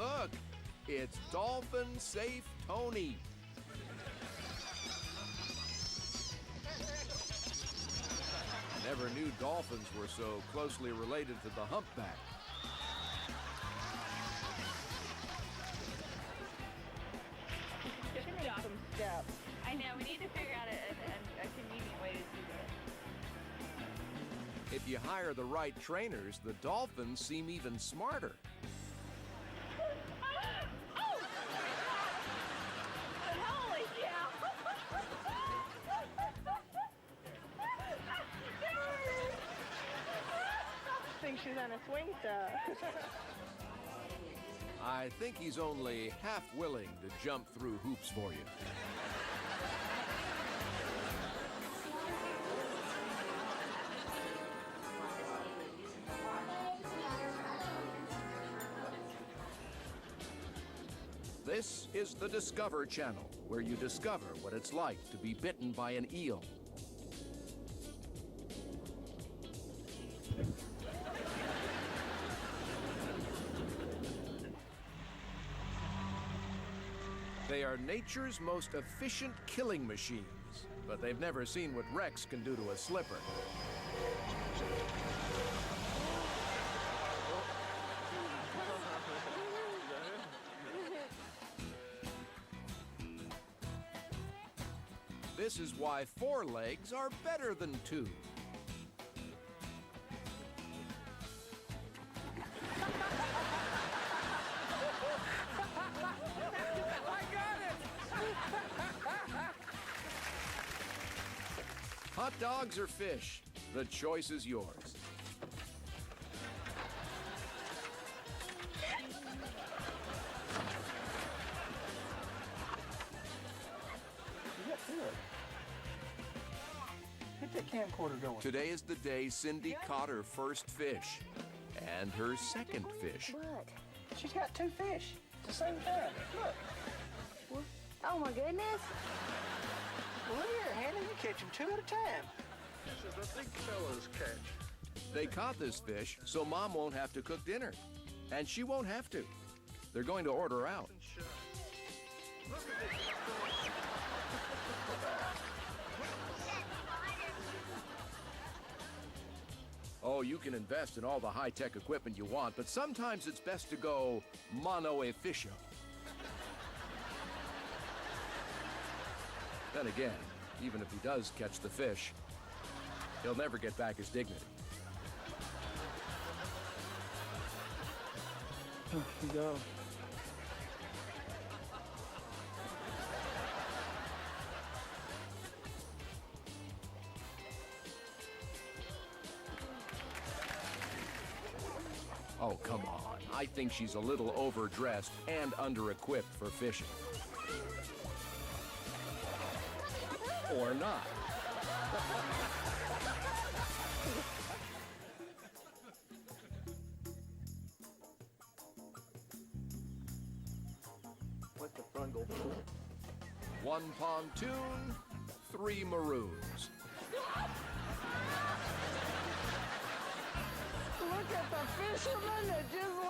look, it's Dolphin Safe Tony. Never knew dolphins were so closely related to the humpback. Just make some steps. I know, we need to figure out a convenient way to do this. If you hire the right trainers, the dolphins seem even smarter. Holy cow! I think she's on a swing set. I think he's only half willing to jump through hoops for you. This is the Discover Channel, where you discover what it's like to be bitten by an eel. They are nature's most efficient killing machines, but they've never seen what Rex can do to a slipper. This is why 4 legs are better than 2. Hot dogs or fish? The choice is yours. Get that camcorder going. Today is the day Cindy caught her first fish and her second fish. Look. She's got 2 fish at the same time. Look. Oh my goodness. Well, look here, Hannah. You catch them 2 at a time. This is a big fella's catch. They caught this fish so Mom won't have to cook dinner. And she won't have to. They're going to order out. Look at this. Oh, you can invest in all the high-tech equipment you want, but sometimes it's best to go mano a fisio. Then again, even if he does catch the fish, he'll never get back his dignity. Here we go. Oh, come on. I think she's a little overdressed and under-equipped for fishing. Or not. Let the front go. 1 pontoon, 3 maroons. Look at the fisherman that just